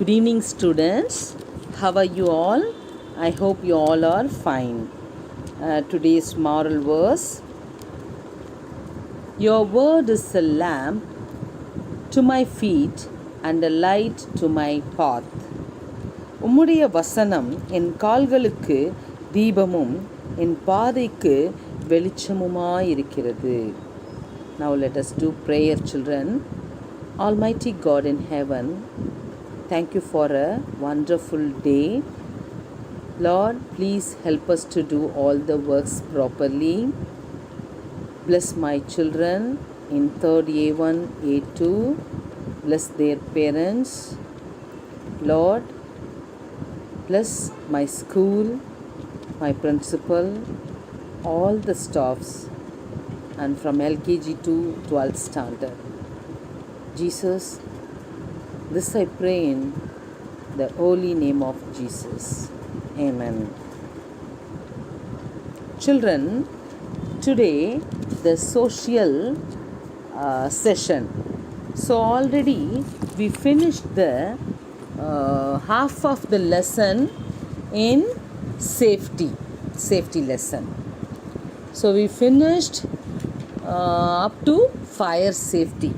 Good evening, students. How are you all? I hope you all are fine. Today's moral verse: Your word is a lamp to my feet and a light to my path. உம்முடைய வசனம் என் கால்களுக்கு தீபமும் என் பாதைக்கு வெளிச்சமுமாயிருக்கிறது. Now let us do prayer, children. Almighty God in heaven, thank you for a wonderful day. Lord, please help us to do all the works properly. Bless my children in 3rd A1, A2. Bless their parents. Lord, bless my school, my principal, all the staffs, and from LKG to 12th standard. Jesus, this I pray in the holy name of Jesus. Amen. Children, today the social session. So already we finished the half of the lesson in safety lesson. So we finished up to fire safety.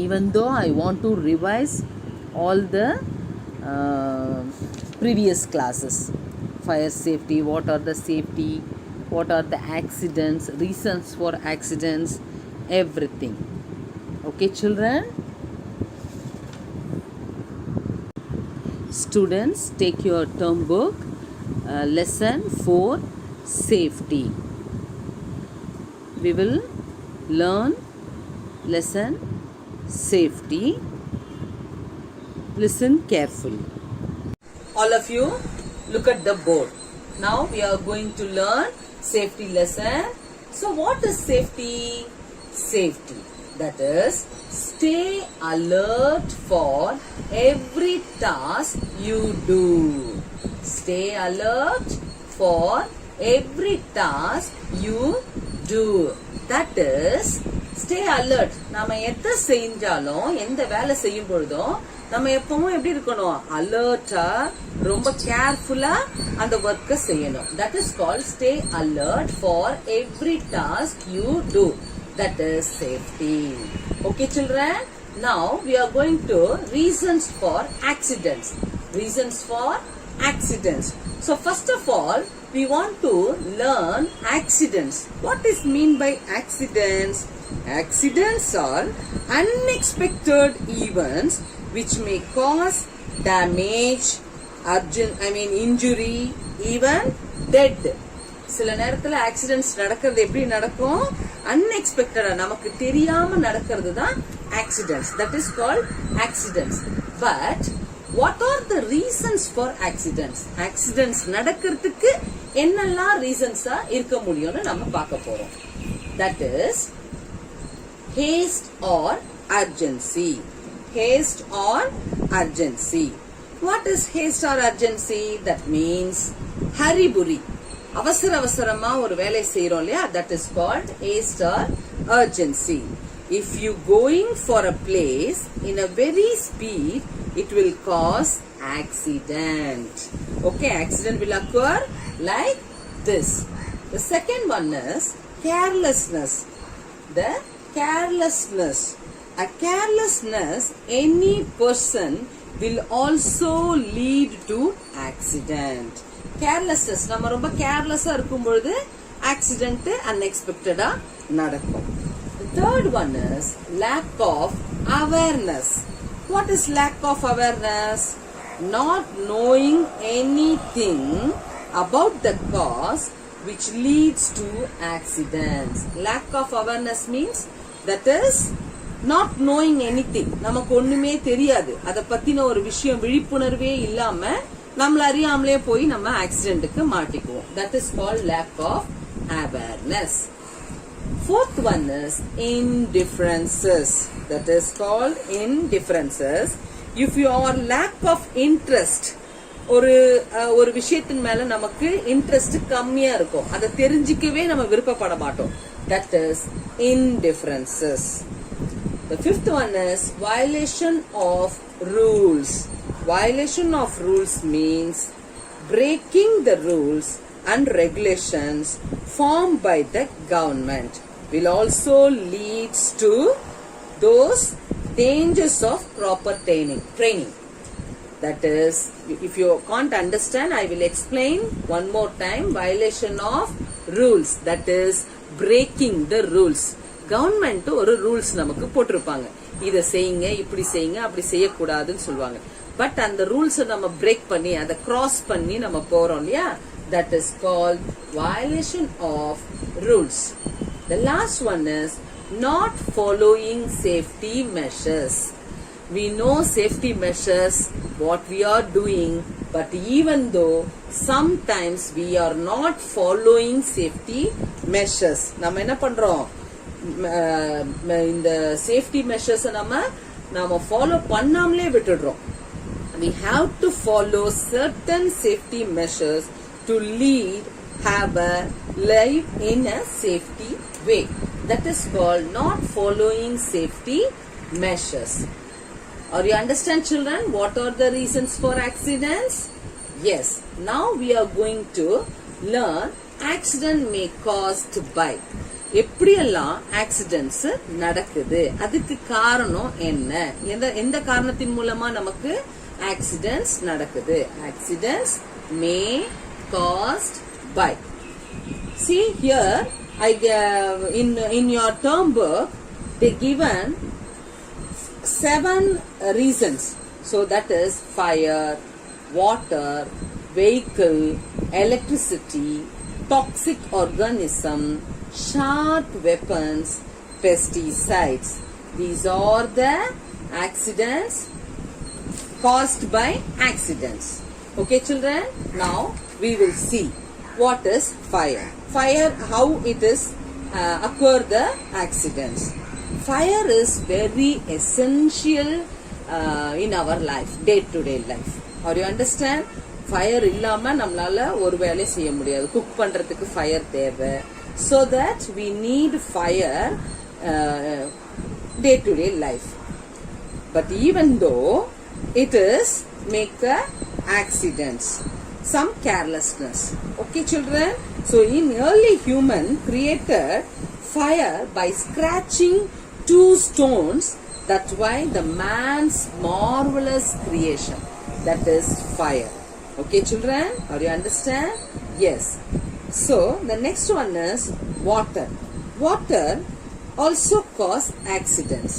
Even though I want to revise all the previous classes, fire safety, what are the safety, what are the accidents, reasons for accidents, everything. Okay, children? Students, take your term book, lesson 4, safety. We will learn lesson safety. Listen carefully. All of you, look at the board. Now we are going to learn safety lesson. So what is safety? Safety, that is, stay alert for every task you do. Stay alert for every task you do. That is, stay alert. நாம எதை செஞ்சாலும், எந்த வேலை செய்யும் பொழுதும் நம்ம எப்பவும் எப்படி இருக்கணும்? அலர்ட்டா, ரொம்ப கேர்ஃபுல்லா அந்த ஒர்க்கை செய்யணும். That is called stay alert for every task you do. That is safety. Okay, children? Now we are going to reasons for accidents. Reasons for accidents. So first of all, we want to learn accidents. What is mean by accidents? Accidents are unexpected events which may cause damage, injury, even death. சில நேரத்துல accidents நடக்கிறது எப்படி நடக்கும்? அன்எக்ஸ்பெக்டடா, நமக்கு தெரியாம நடக்கிறது தான் accidents. That is called accidents. But what are the reasons for accidents? Accidents நடக்கிறதுக்கு என்னெல்லாம் ரீசன்ஸா இருக்க முடியும்னு நம்ம பார்க்க போறோம். That is haste or urgency. Haste or urgency. What is haste or urgency? That means hurry-burry. அவசரமா ஒரு வேலை செய்றோம் இல்லையா? That is called haste or urgency. If you going for a place in a very speed, it will cause accident. Okay, accident will occur like this. The second one is carelessness. The carelessness. A carelessness, any person will also lead to accident. Carelessness, நம்ம ரொம்ப கேர்லெஸ்ஸா இருக்கும் பொழுது accident அன்எக்ஸ்பெக்டடா நடக்கும். The third one is lack of awareness. What is lack of awareness? Not knowing anything about the cause which leads to accidents. Lack of awareness means that is not knowing anything. நமக்கு ஒண்ணுமே தெரியாது, அத பத்தின ஒரு விஷயம் விழிப்புணர்வே இல்லாம நம்மள அறியாமலே போய் நம்ம ஆக்சிடென்ட்க்கு மாட்டிக்குவோம். That is called lack of awareness. Fourth one is indifferences. That is called indifferences. If you are lack of interest, ஒரு விஷயத்தின் மேல நமக்கு இன்ட்ரெஸ்ட் கம்மியா இருக்கும், அதை தெரிஞ்சிக்கவே நம்ம விருப்பப்பட மாட்டோம். That is indifferences. The fifth one is violation of rules. Violation of rules means breaking the rules and regulations formed by the government. Will also leads to those dangers of proper training. That is, if you can't understand, I will explain one more time. Violation of rules, that is breaking the rules. Government ஒரு rules நமக்கு போட்டிருப்பாங்க, இதை செய்யுங்க, இப்படி செய்யுங்க, அப்படி செய்யக்கூடாதுன்னு சொல்லுவாங்க. பட் அந்த ரூல்ஸ் நம்ம பிரேக் பண்ணி அதை கிராஸ் பண்ணி நம்ம போறோம் இல்லையா, that is called violation of rules. The last one is not following safety measures. We know safety measures, what we are doing, but even though sometimes we are not following safety measures, நம்ம என்ன பண்றோம், இந்த safety measures நாம follow பண்ணாமலே விட்டுடுறோம். We have to follow certain safety measures to have a life in a safety way. That is called not following safety measures. Are you understand, children, what are the reasons for accidents? Yes. Now we are going to learn accident may caused by. எப்படியெல்லாம் accidents நடக்குது, அதுக்கு காரணம் என்ன, எந்த காரணத்தின் மூலமா நமக்கு accidents நடக்குது. Accidents may caused by. See here, in your term book they given 7 reasons. So that is fire, water, vehicle, electricity, toxic organism, sharp weapons, pesticides. These are the accidents caused by accidents. Okay, children, now we will see what is fire. Fire, how it is occur the accidents. Fire is very essential in our life, day to day life. Or you understand? Fire இல்லாம நம்மளால ஒரு வேலை செய்ய முடியாது. Cook பண்றதுக்கு fire தேவை. So that we need fire day to day life. But even though it is make the accidents, some carelessness. Okay, children? So in early human created fire by scratching 2 stones. That's why the man's marvelous creation, that is fire. Okay, children, are you understand? Yes. So the next one is water. Water also cause accidents.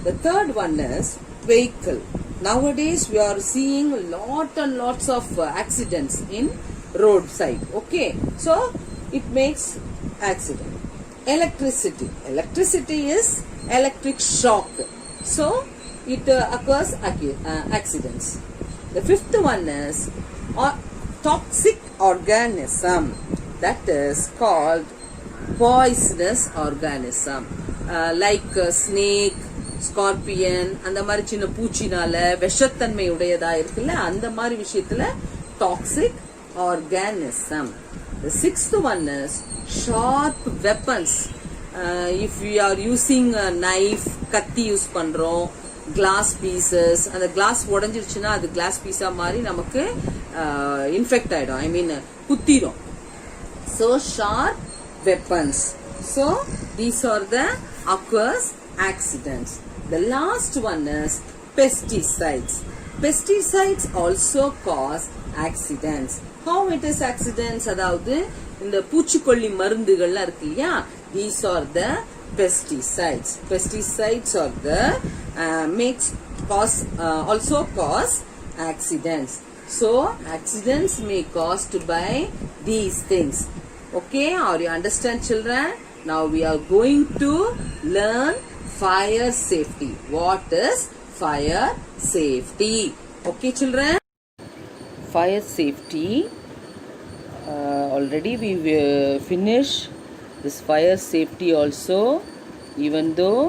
The third one is vehicle. Nowadays we are seeing lot and lots of accidents in roadside. Okay, so it makes accident. Electricity. Electricity is electric shock. So it occurs accidents. The fifth one is toxic organism. That is called poisonous organism. Like snake, scorpion, அந்த மாதிரி சின்ன பூச்சினால விஷத்தன்மை உடையதா இருக்குல்ல, அந்த மாதிரி விஷயத்துல toxic organism. The sixth one is sharp weapons. If we are using a knife, கத்தி use பண்றோம், கிளாஸ் பீசஸ், அந்த கிளாஸ் உடஞ்சிருச்சுன்னா அது கிளாஸ் பீஸா மாதிரி நமக்கு இன்ஃபெக்ட் ஆயிடும், ஐ மீன் குத்திரும். So sharp weapons. So these are the occurs accidents. The last one is pesticides. Pesticides also cause accidents. How it is accidents? அதாவது இந்த பூச்சிக்கொல்லி மருந்துகள்லாம் இருக்கு இல்லையா, these are the pesticides. Pesticides are the also cause accidents. So accidents may caused by these things. Okay, are you understand, children? Now we are going to learn fire safety. What is fire safety? Okay, children? Fire safety. Already we finished this fire safety also, even though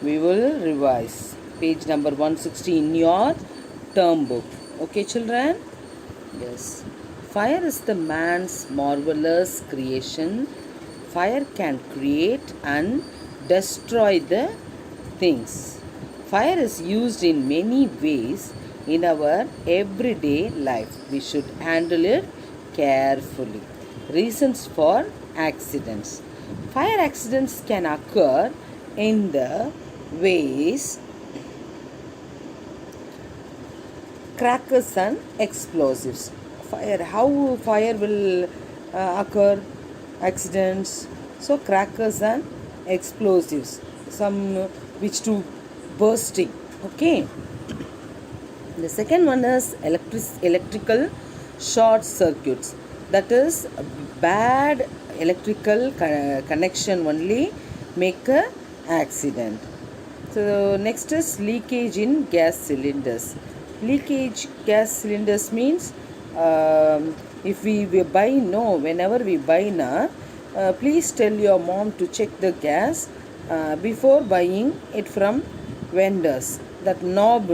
we will revise. Page number 160 in your term book. Okay, children? Yes. Fire is the man's marvelous creation. Fire can create and destroy the things. Fire is used in many ways in our everyday life. We should handle it carefully. Reasons for accidents. Fire accidents can occur in the ways crackers and explosives. How fire will occur? Accidents. So crackers and explosives. Some which to bursting. Okay. The second one is electrical short circuits. That is bad electrical connection only make a accident. So next is leakage in gas cylinders. Leakage gas cylinders means if we buy whenever we buy please tell your mom to check the gas before buying it from vendors. That knob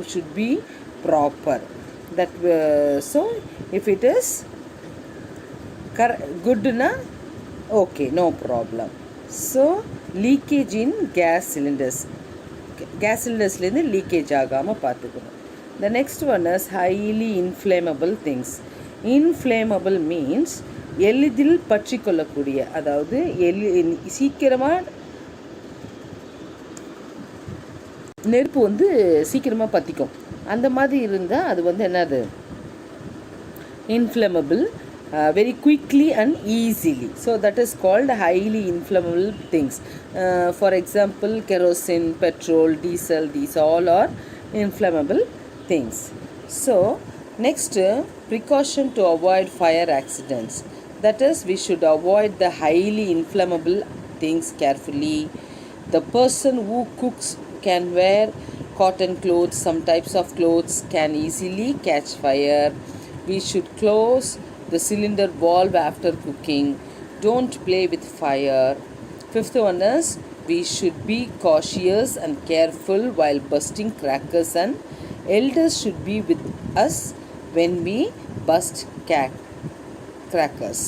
should be proper. So if it is good okay, no problem. So leakage in gas cylinders. Gas cylinders leakage agama paathukonom. The next one is highly inflammable things. Inflammable means எளிதில் பற்றிக்கொள்ளக்கூடிய, அதாவது சீக்கிரமாக நெருப்பு சீக்கிரமாக பற்றிக்கும். அந்த மாதிரி இருந்தால் அது என்னது, inflammable, very quickly and easily. So that is called highly inflammable things. For example, kerosene, petrol, diesel, these all are inflammable things. So next, precaution to avoid fire accidents. That is, we should avoid the highly inflammable things carefully. The person who cooks can wear cotton clothes. Some types of clothes can easily catch fire. We should close the cylinder valve after cooking. Don't play with fire. Fifth one is, we should be cautious and careful while busting crackers, and elders should be with us when we bust crackers.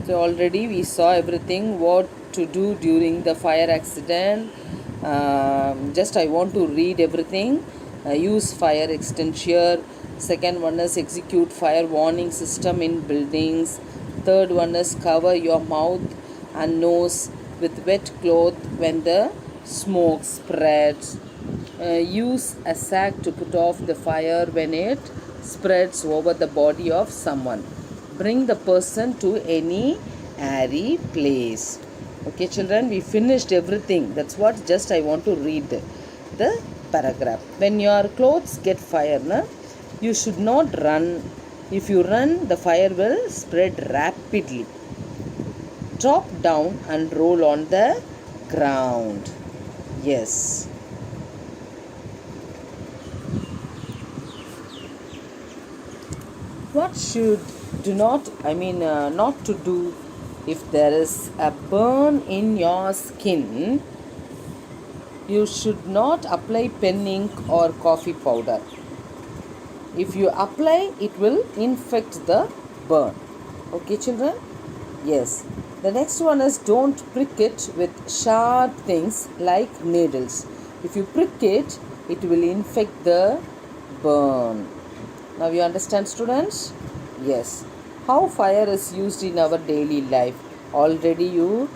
So already we saw everything what to do during the fire accident. Just I want to read everything. Use fire extinguisher. Second one is execute fire warning system in buildings. Third one is cover your mouth and nose with wet cloth when the smoke spreads. Use a sack to put off the fire when it spreads over the body of someone. Bring the person to any airy place. Okay children, we finished everything. That's what just I want to read the paragraph. When your clothes get fire, you should not run. If you run, the fire will spread rapidly. Drop down and roll on the ground. Yes. What should not to do if there is a burn in your skin? You should not apply pen ink or coffee powder. If you apply, it will infect the burn. Okay children? Yes. The next one is, don't prick it with sharp things like needles. If you prick it, it will infect the burn. Now you understand students? Yes. How fire is used in our daily life. Already you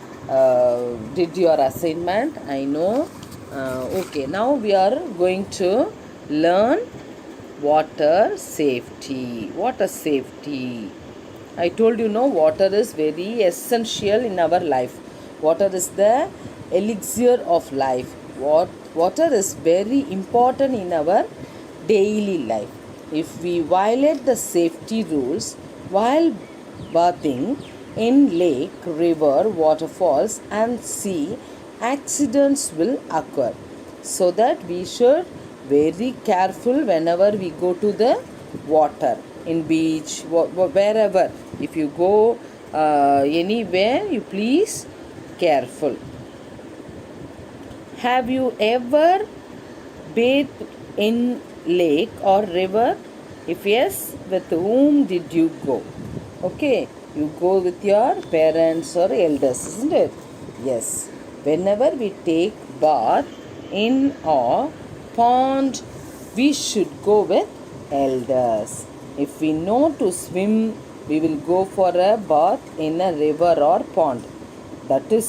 did your assignment, I know. Okay, now we are going to learn water safety. Water safety. I told you water is very essential in our life. Water is the elixir of life. Water is very important in our daily life. If we violate the safety rules while bathing in lake, river, waterfalls and sea, accidents will occur. So that we should very careful whenever we go to the water, in beach, wherever. If you go anywhere, you please careful. Have you ever bathed in lake or river? If yes, with whom did you go? Okay, you go with your parents or elders, isn't it? Yes. Whenever we take bath in a pond, we should go with elders. If we know to swim, we will go for a bath in a river or pond. That is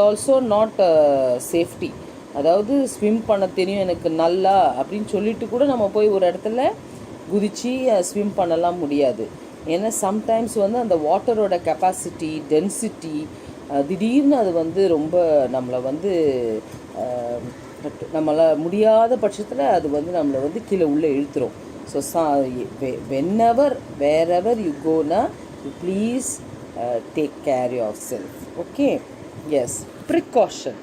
also not safety. அதாவது swim பண்ண தெரியும் எனக்கு நல்லா அப்படின்னு சொல்லிட்டு கூட நம்ம போய் ஒரு இடத்துல குதித்து ஸ்விம் பண்ணலாம் முடியாது. ஏன்னா சம்டைம்ஸ் வந்து அந்த வாட்டரோட கெப்பாசிட்டி, டென்சிட்டி திடீர்னு அது வந்து ரொம்ப நம்மளை வந்து நம்மளால் முடியாத பட்சத்தில் அது வந்து நம்மளை வந்து கீழே உள்ளே இழுத்துரும். So wherever you go na, you please take care yourself. Okay, yes. Precaution.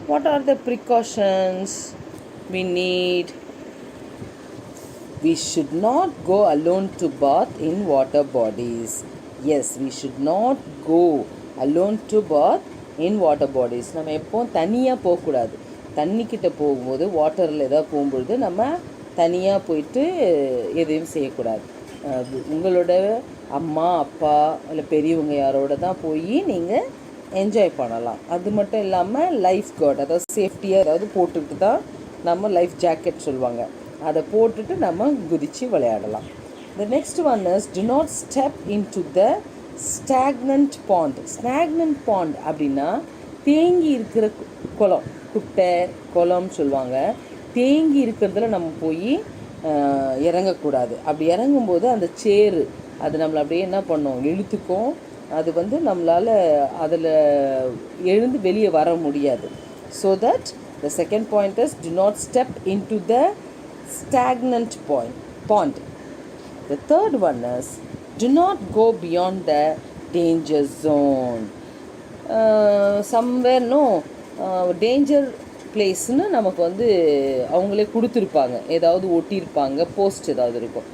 What are the precautions we need? We should not go alone to bath in water bodies. Yes, we should not go alone to bath in water bodies. நம்ம எப்போவும் தனியாக போகக்கூடாது. தண்ணிக்கிட்ட போகும்போது வாட்டரில் ஏதாவது போகும்பொழுது நம்ம தனியாக போயிட்டு எதையும் செய்யக்கூடாது. உங்களோட அம்மா அப்பா இல்லை பெரியவங்க யாரோட தான் போய் நீங்கள் என்ஜாய் பண்ணலாம். அது மட்டும் இல்லாமல் லைஃப் கார்டு, அதாவது சேஃப்டியாக ஏதாவது போட்டுக்கிட்டு தான் நம்ம லைஃப் ஜாக்கெட் சொல்லுவாங்க, அதை போட்டுட்டு நம்ம குதித்து விளையாடலாம். The next one is do not step into the stagnant pond. Stagnant pond அப்படின்னா தேங்கி இருக்கிற குளம், குட்டை குளம் சொல்லுவாங்க. தேங்கி இருக்கிறதுல நம்ம போய் இறங்கக்கூடாது. அப்படி இறங்கும்போது அந்த சேறு அது நம்மளை அப்படியே என்ன பண்ணும், இழுத்துக்கும். அது வந்து நம்மளால் அதில் எழுந்து வெளியே வர முடியாது. So that the second point is do not step into the stagnant pond. The third one is do not go beyond the danger zone. Somewhere no danger பிளேஸ்னு நமக்கு வந்து அவங்களே கொடுத்துருப்பாங்க, ஏதாவது ஒட்டியிருப்பாங்க, போஸ்ட் ஏதாவது இருக்கும்.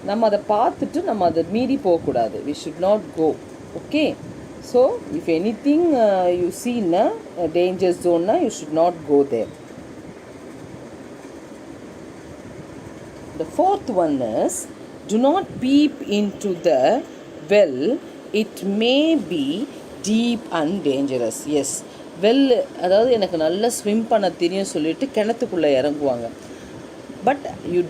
நம்ம அதை பார்த்துட்டு நம்ம அதை மீறி போகக்கூடாது. we should not go. Okay, so if anything you see in a danger zone, you should not go there. The fourth one is do not peep into the well, it may be deep and dangerous. Yes, well அதாவது எனக்கு நல்லா swim பண்ண தெரியும் சொல்லிட்டு கிணத்துக்குள்ளே இறங்குவாங்க. But you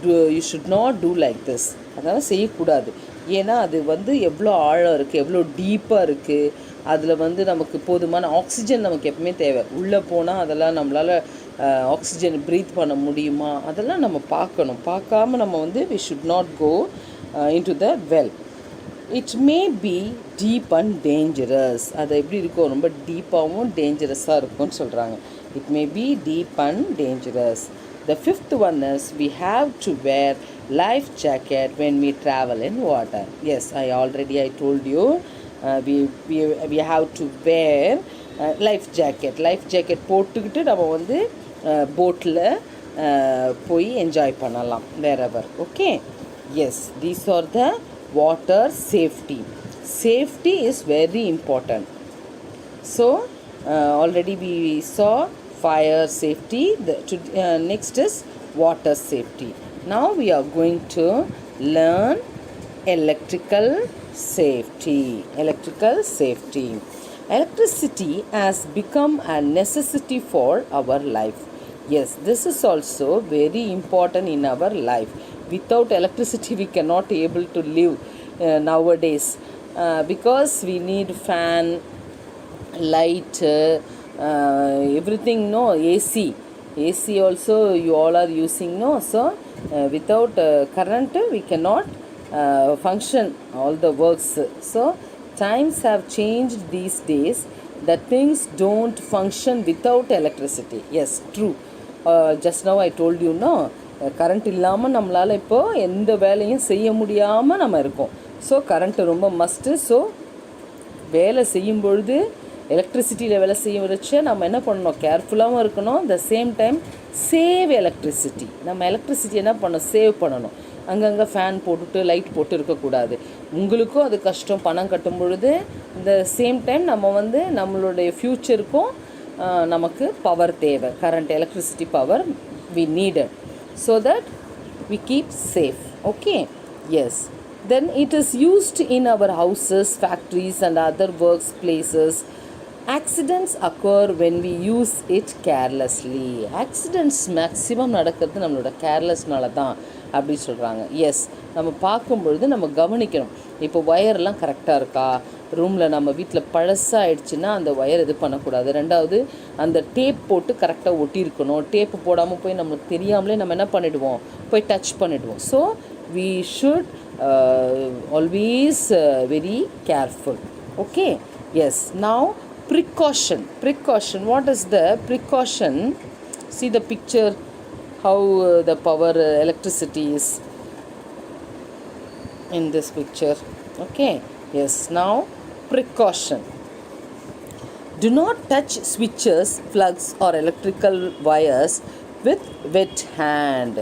should not do like this. அதனால் செய்யக்கூடாது. ஏன்னா அது வந்து எவ்வளோ ஆழம் இருக்குது, எவ்வளோ டீப்பாக இருக்குது. அதில் வந்து நமக்கு போதுமான ஆக்சிஜன் நமக்கு எப்பவுமே தேவை. உள்ளே போனால் அதெல்லாம் நம்மளால் ஆக்சிஜன் ப்ரீத் பண்ண முடியுமா, அதெல்லாம் நம்ம பார்க்கணும். பார்க்காம நம்ம வந்து we should not go into the well. It may be deep and dangerous. அது எப்படி இருக்கும், ரொம்ப டீப்பாகவும் டேஞ்சரஸாக இருக்கும்னு சொல்கிறாங்க. It may be deep and dangerous. The fifth one is we have to wear life jacket when we travel in water. Yes, I told you we have to wear life jacket போட்டுக்கிட்டு நம்ம வந்து போட்டில் போய் enjoy பண்ணலாம் wherever. Okay, yes, these are the water safety. Safety is very important. So already we saw fire safety. Next is water safety. Now we are going to learn electrical safety. Electricity has become a necessity for our life. Yes, this is also very important in our life. Without electricity we cannot able to live nowadays, because we need fan, light, everything, no, AC also you all are using, no. So without current we cannot function all the works. So times have changed these days that things don't function without electricity. Yes, true. Just now I told you, no, current இல்லாமல் நம்மளால் இப்போது எந்த வேலையும் செய்ய முடியாமல் நம்ம இருக்கோம். So current ரொம்ப மஸ்ட்டு. ஸோ வேலை செய்யும் பொழுது எலக்ட்ரிசிட்டியில் வேலை செய்ய வச்ச நம்ம என்ன பண்ணணும், கேர்ஃபுல்லாகவும் இருக்கணும். The same time save electricity. நம்ம எலக்ட்ரிசிட்டி என்ன பண்ணணும், சேவ் பண்ணணும். அங்கங்கே ஃபேன் போட்டுட்டு லைட் போட்டு இருக்கக்கூடாது. உங்களுக்கும் அது கஷ்டம், பணம் கட்டும் பொழுது. இந்த சேம் டைம் நம்ம வந்து நம்மளுடைய ஃப்யூச்சருக்கும் நமக்கு பவர் தேவை. Current electricity power we needed, so that we keep safe. Okay, yes. Then it is used in our houses, factories and other workplaces accidents occur when we use it carelessly. Accidents maximum நடக்கிறது நம்மளோட கேர்லெஸ்னால தான் அப்படி சொல்கிறாங்க. S, நம்ம பார்க்கும்பொழுது நம்ம கவனிக்கணும். இப்போ ஒயர்லாம் கரெக்டாக இருக்கா, ரூமில் நம்ம வீட்டில் பழசாகிடுச்சுன்னா அந்த ஒயர் இது பண்ணக்கூடாது. ரெண்டாவது, அந்த டேப் போட்டு கரெக்டாக ஒட்டியிருக்கணும். டேப்பு போடாமல் போய் நம்மளுக்கு தெரியாமலே நம்ம என்ன பண்ணிவிடுவோம், போய் டச் பண்ணிவிடுவோம். So we should always very careful. Okay, yes. Now precaution. What is the precaution? See the picture, how the power electricity is in this picture. Okay, yes. Now precaution. Do not touch switches, plugs or electrical wires with wet hand.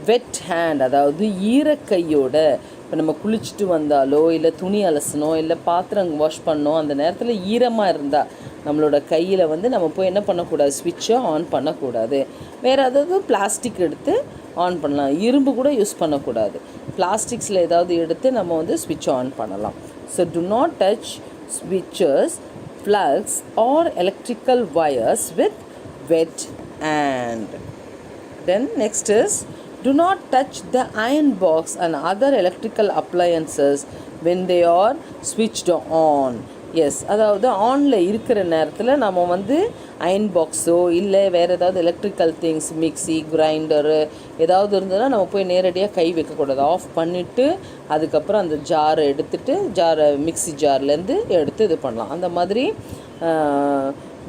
Wet hand, அதாவது ஈரக்கையோட. இப்போ நம்ம குளிச்சுட்டு வந்தாலோ இல்லை துணி அலசணும் இல்லை பாத்திரம் wash பண்ணோம், அந்த நேரத்தில் ஈரமாக இருந்தால் நம்மளோட கையில் நம்ம போய் என்ன பண்ணக்கூடாது, ஸ்விட்சை ஆன் பண்ணக்கூடாது. வேறு ஏதாவது பிளாஸ்டிக் எடுத்து ஆன் பண்ணலாம். இரும்பு கூட யூஸ் பண்ணக்கூடாது. பிளாஸ்டிக்ஸில் ஏதாவது எடுத்து நம்ம ஸ்விட்ச் ஆன் பண்ணலாம். ஸோ டு நாட் டச் ஸ்விட்சஸ், plugs or electrical wires with wet hand. Then next is, do not touch the iron box and other electrical appliances when they are switched on. Yes, அதாவது ஆனில் இருக்கிற நேரத்தில் நம்ம iron பாக்ஸோ இல்லை வேறு ஏதாவது electrical things, mixie, grinder ஏதாவது இருந்ததுன்னா நம்ம போய் நேரடியாக கை வைக்கக்கூடாது. ஆஃப் பண்ணிவிட்டு அதுக்கப்புறம் அந்த ஜாரை எடுத்துகிட்டு மிக்சி ஜார்லேருந்து எடுத்து இது பண்ணலாம். அந்த மாதிரி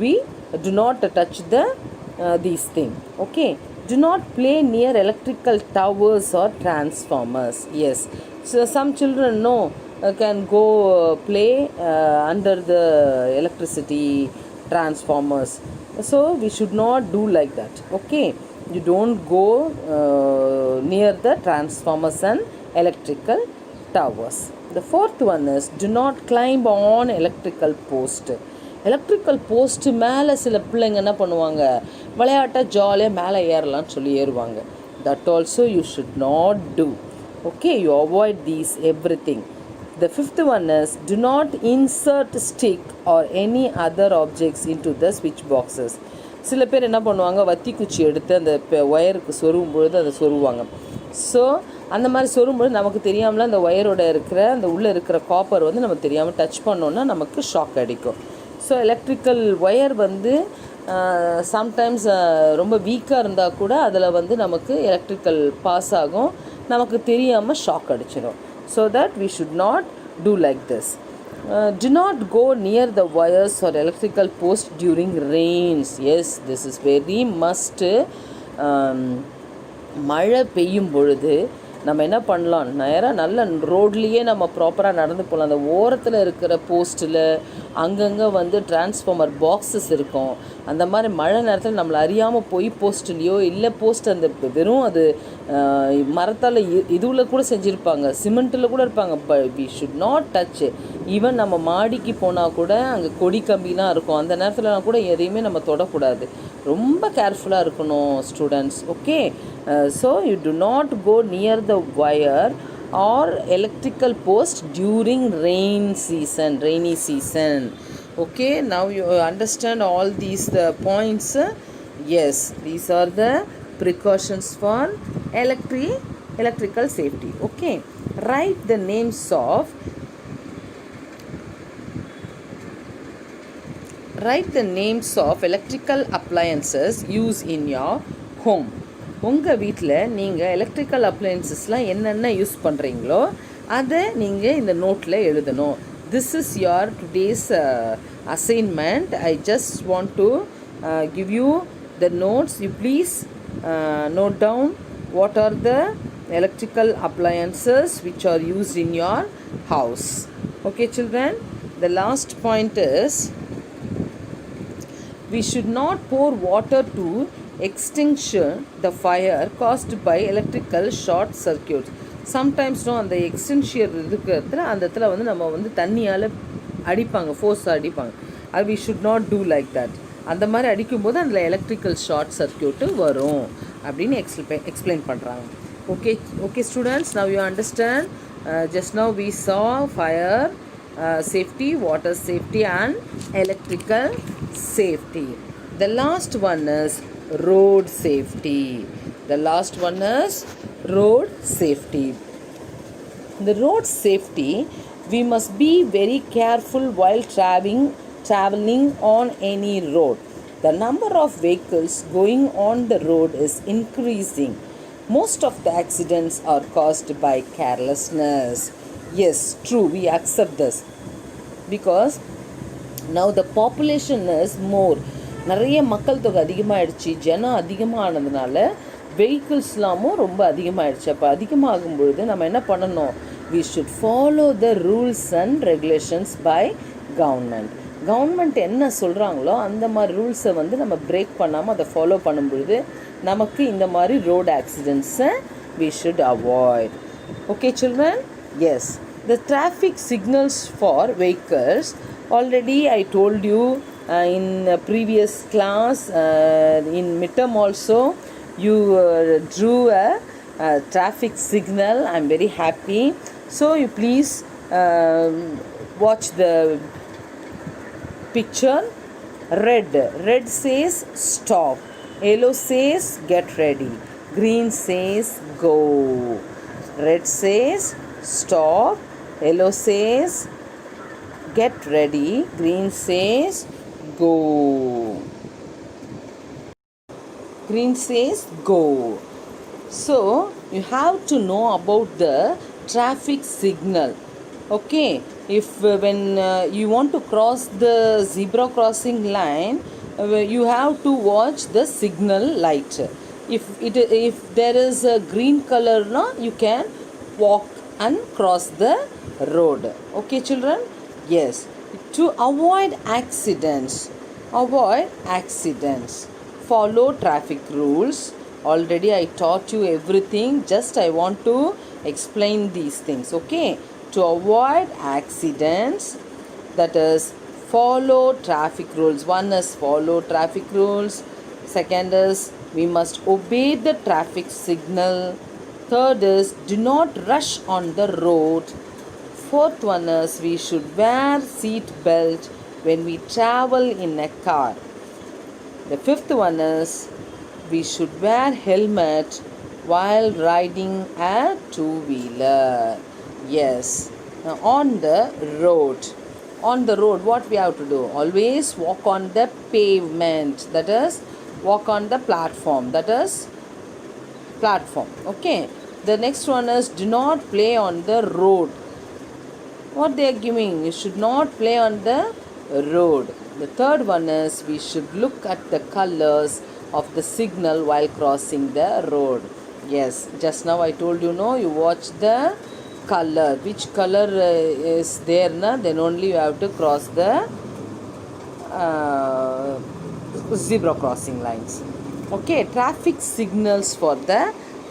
we do not touch these things. Okay. Do not play near electrical towers or transformers. Yes, so some children can go play under the electricity transformers. So we should not do like that. Okay, you don't go near the transformers and electrical towers. The fourth one is, do not climb on electrical post. Electrical post மேலே சில பிள்ளைங்க என்ன பண்ணுவாங்க, விளையாட்டாக ஜாலியாக மேலே ஏறலான்னு சொல்லி ஏறுவாங்க. That also you should not do. Okay, you avoid these everything. The fifth one is, do not insert stick or any other objects into the switch boxes. சில பேர் என்ன பண்ணுவாங்க, வத்தி குச்சி எடுத்து அந்த ஒயருக்கு சொருகும் பொழுது அதை சொருவாங்க. ஸோ அந்த மாதிரி சொரும்பொழுது நமக்கு தெரியாமல அந்த ஒயரோட இருக்கிற அந்த உள்ளே இருக்கிற காப்பர் நம்ம தெரியாமல் டச் பண்ணோன்னா நமக்கு ஷாக் அடிக்கும். ஸோ எலக்ட்ரிக்கல் ஒயர் சம்டைம்ஸ் ரொம்ப வீக்காக இருந்தால் கூட அதில் நமக்கு எலக்ட்ரிக்கல் பாஸ் ஆகும், நமக்கு தெரியாமல் ஷாக் அடிச்சிடும். So that we should not do like this. Do not go near the wires or electrical post during rains. Yes, this is very must. மழை பெய்யும் பொழுது நம்ம என்ன பண்ணலாம், நேராக நல்ல ரோட்லேயே நம்ம ப்ராப்பராக நடந்து போகலாம். அந்த ஓரத்தில் இருக்கிற போஸ்ட்டில் அங்கங்கே டிரான்ஸ்ஃபார்மர் பாக்ஸஸ் இருக்கும். அந்த மாதிரி மழை நேரத்தில் நம்மளை அறியாமல் போய் போஸ்ட்லேயோ இல்லை போஸ்ட் அந்த வெறும் அது மரத்தால் இதுவில் கூட செஞ்சுருப்பாங்க, சிமெண்ட்டில் கூட இருப்பாங்க. We should not touch. Even நம்ம மாடிக்கு போனால் கூட அங்கே கொடி கம்பிலாம் இருக்கும், அந்த நேரத்துலலாம் கூட எதையுமே நம்ம தொடக்கூடாது. ரொம்ப கேர்ஃபுல்லாக இருக்கணும் students. Okay, so you do not go near the wire or electrical post during rainy season. Okay, now you understand all these points. Yes, these are the precautions for electrical safety. Okay, write the names of electrical appliances used in your home. உங்கள் வீட்டில் நீங்கள் electrical அப்ளையன்சஸ்லாம் என்னென்ன use பண்ணுறீங்களோ அதை நீங்கள் இந்த நோட்டில் எழுதணும். This is your today's assignment. I just want to give you the notes. You please note down what are the electrical appliances which are used in your house. Okay children, the last point is, we should not pour water to extinction the fire caused by electrical short circuits. Sometimes அந்த எக்ஸ்டென்ஷியர் இருக்கிறதுல அந்த இடத்துல நம்ம தண்ணியால் அடிப்பாங்க, ஃபோர்ஸாக அடிப்பாங்க. அது we should not do like that. அந்த மாதிரி அடிக்கும்போது அதில் எலக்ட்ரிக்கல் ஷார்ட் சர்க்கியூட்டு வரும் அப்படின்னு எக்ஸ்பிளைன் பண்ணுறாங்க. Okay students, now you understand. Just now we saw fire, safety, water safety, and electrical safety. The last one is road safety. The last one is road safety. The road safety, we must be very careful while traveling on any road. The number of vehicles going on the road is increasing. Most of the accidents are caused by carelessness. Yes, true, we accept this because now the population is more. நிறைய மக்கள் தொகை அதிகமாகிடுச்சு, ஜனம் அதிகமானதுனால வெஹிக்கிள்ஸ்லாமும் ரொம்ப அதிகமாகிடுச்சு. அப்போ அதிகமாகும் பொழுது நம்ம என்ன பண்ணணும்? we should follow the rules and regulations by government. Government என்ன சொல்கிறாங்களோ அந்த மாதிரி ரூல்ஸை வந்து நம்ம பிரேக் பண்ணாமல் அதை ஃபாலோ பண்ணும்பொழுது நமக்கு இந்த மாதிரி road ஆக்சிடெண்ட்ஸை we should avoid. Okay children? Yes. The traffic signals for vehicles, already I told you in previous class, in midterm also you drew a traffic signal. I'm very happy. So you please watch the picture. Red says stop, yellow says get ready, green says go. Red says stop, yellow says get ready, green says go. Green says go. So you have to know about the traffic signal. Okay, if when you want to cross the zebra crossing line, you have to watch the signal light. If there is a green color, no, you can walk and cross the road. Okay children? Yes. To avoid accidents, follow traffic rules. Already I taught you everything, just I want to explain these things. Okay, to avoid accidents, that is follow traffic rules. One is follow traffic rules, second is we must obey the traffic signal, third is do not rush on the road, fourth one is we should wear seat belt when we travel in a car, the fifth one is we should wear helmet while riding a two-wheeler. Yes. Now on the road, what we have to do? Always walk on the pavement, that is walk on the platform, that is platform. Okay. The next one is do not play on the road. What they are giving? You should not play on the road. The third one is we should look at the colors of the signal while crossing the road. Yes, just now I told you, no, you watch the color, which color is there, na, then only you have to cross the zebra crossing lines. Okay, traffic signals for the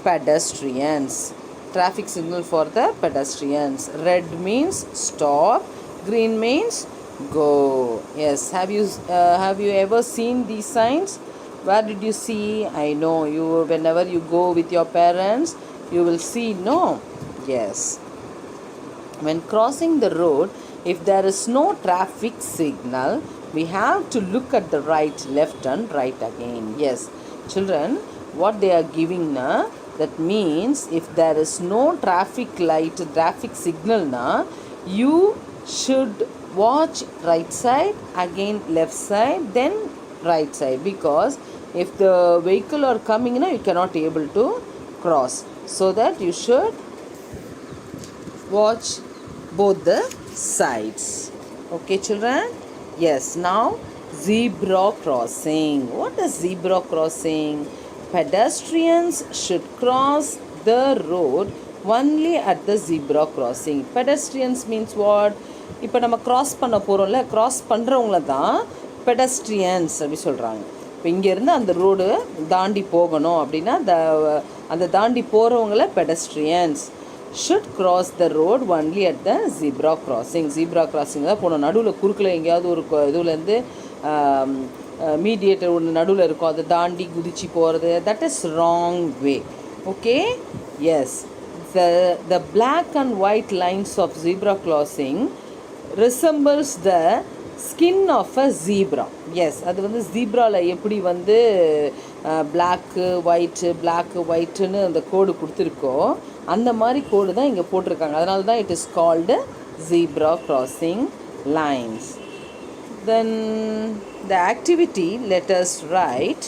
pedestrians. Traffic signal for the pedestrians. Red means stop, green means go. Yes, have you ever seen these signs? Where did you see? I know you, whenever you go with your parents, you will see, no? Yes. When crossing the road, if there is no traffic signal, we have to look at the right, left and right again. Yes. Children, what they are giving na, that means if there is no traffic light, traffic signal na, you should watch right side, again left side, then right side, because if the vehicle are coming now, you cannot able to cross, so that you should watch both the sides. Okay children? Yes. Now zebra crossing. What is zebra crossing? Pedestrians should cross the road only at the zebra crossing. Pedestrians means what? இப்போ நம்ம cross பண்ண போகிறோம்ல, cross பண்ணுறவங்கள தான் pedestrians அப்படி சொல்கிறாங்க. இப்போ இங்கேருந்து அந்த road தாண்டி போகணும் அப்படின்னா அந்த தாண்டி போகிறவங்கள pedestrians. Should cross the road only at the zebra crossing. Zebra crossing தான் போகணும். நடுவில் குறுக்கில் எங்கேயாவது ஒரு இதுலேருந்து மீடியேட்டர் ஒன்று நடுவில் இருக்கும், அதை தாண்டி குதிச்சு போகிறது, that is wrong way. Okay? Yes. The black and white lines of zebra crossing resembles the skin of a zebra. Yes, அது வந்து ஜீப்ராவில் எப்படி வந்து பிளாக்கு ஒயிட்டு பிளாக்கு ஒயிட்டுன்னு அந்த கோடு கொடுத்துருக்கோ அந்த மாதிரி கோடு தான் இங்கே போட்டிருக்காங்க. அதனால தான் it is called zebra crossing lines. Then the activity, let us write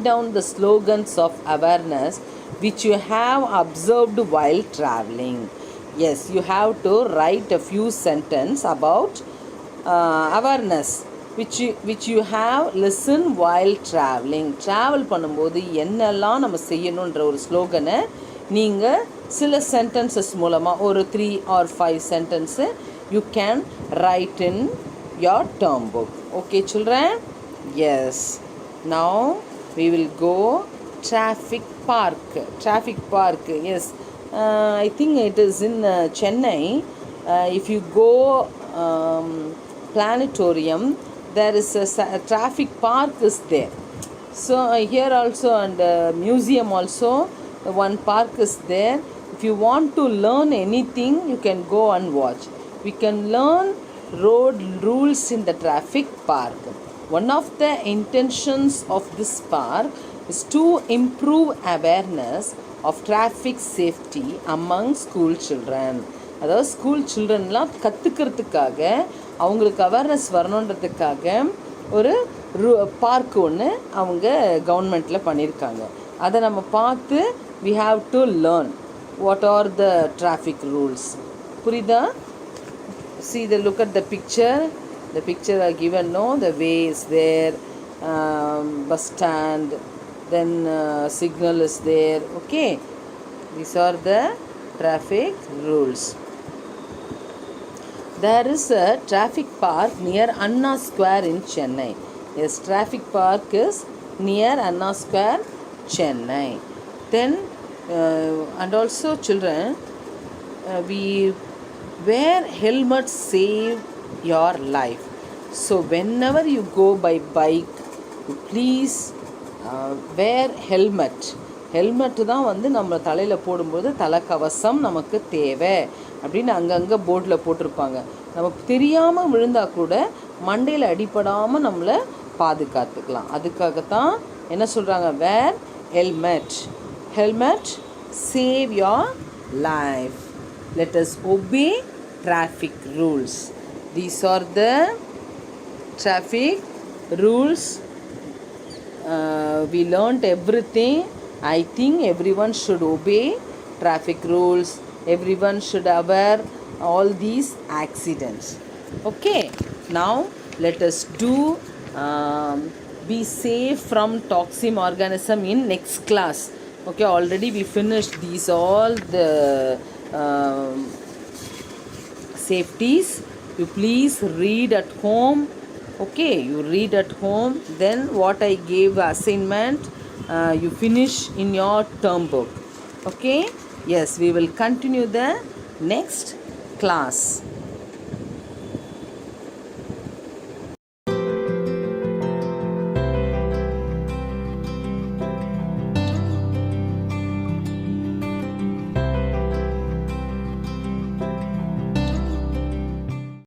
down the slogans of awareness which you have observed while traveling. Yes, you have to write a few sentences about awareness which you have listened while traveling. travel பண்ணும்போது என்னெல்லாம் நம்ம செய்யணுன்ற ஒரு ஸ்லோகனை நீங்கள் சில sentences மூலமாக ஒரு 3 or 5 sentences you can write in your term book. Okay children? Yes. Now we will go traffic park. Yes, I think it is in Chennai. If you go planetarium, there is a traffic park is there. So here also, and museum also, one park is there. If you want to learn anything, you can go and watch. We can learn road rules in the traffic park. One of the intentions of this park is to improve awareness of traffic safety among school children. அதாவது school சில்ட்ரன்லாம் கற்றுக்கிறதுக்காக அவங்களுக்கு awareness வரணுன்றதுக்காக ஒரு park ஒன்று அவங்க கவர்மெண்ட்டில் பண்ணியிருக்காங்க. அதை நம்ம பார்த்து we have to learn what are the traffic rules. புரியுதா? See the look at the picture. The picture are given, no? The way is there, bus stand, then signal is there. Okay, these are the traffic rules. There is a traffic park near Anna Square in Chennai. Yes, traffic park is near Anna Square, Chennai. Then and also children, we wear helmets save your life. So whenever you go by bike, please wear helmet. Helmet தான் வந்து நம்ம தலையில் போடும்போது தலைக்கவசம் நமக்கு தேவை அப்படின்னு அங்கங்கே போர்டில் போட்டிருப்பாங்க. நம்ம தெரியாமல் விழுந்தால் கூட மண்டையில் அடிப்படாமல் நம்மளை பாதுகாத்துக்கலாம். அதுக்காகத்தான் என்ன சொல்கிறாங்க, வேர் helmet. Helmet save your life. Let us obey traffic rules. These are the traffic rules. We learnt everything. I think everyone should obey traffic rules. Everyone should aware all these accidents. Okay, now let us do be safe from toxic organism in next class. Okay, already we finished these all the safeties. You please read at home. Okay, you read at home, then what I gave assignment you finish in your term book. Okay, yes, we will continue the next class.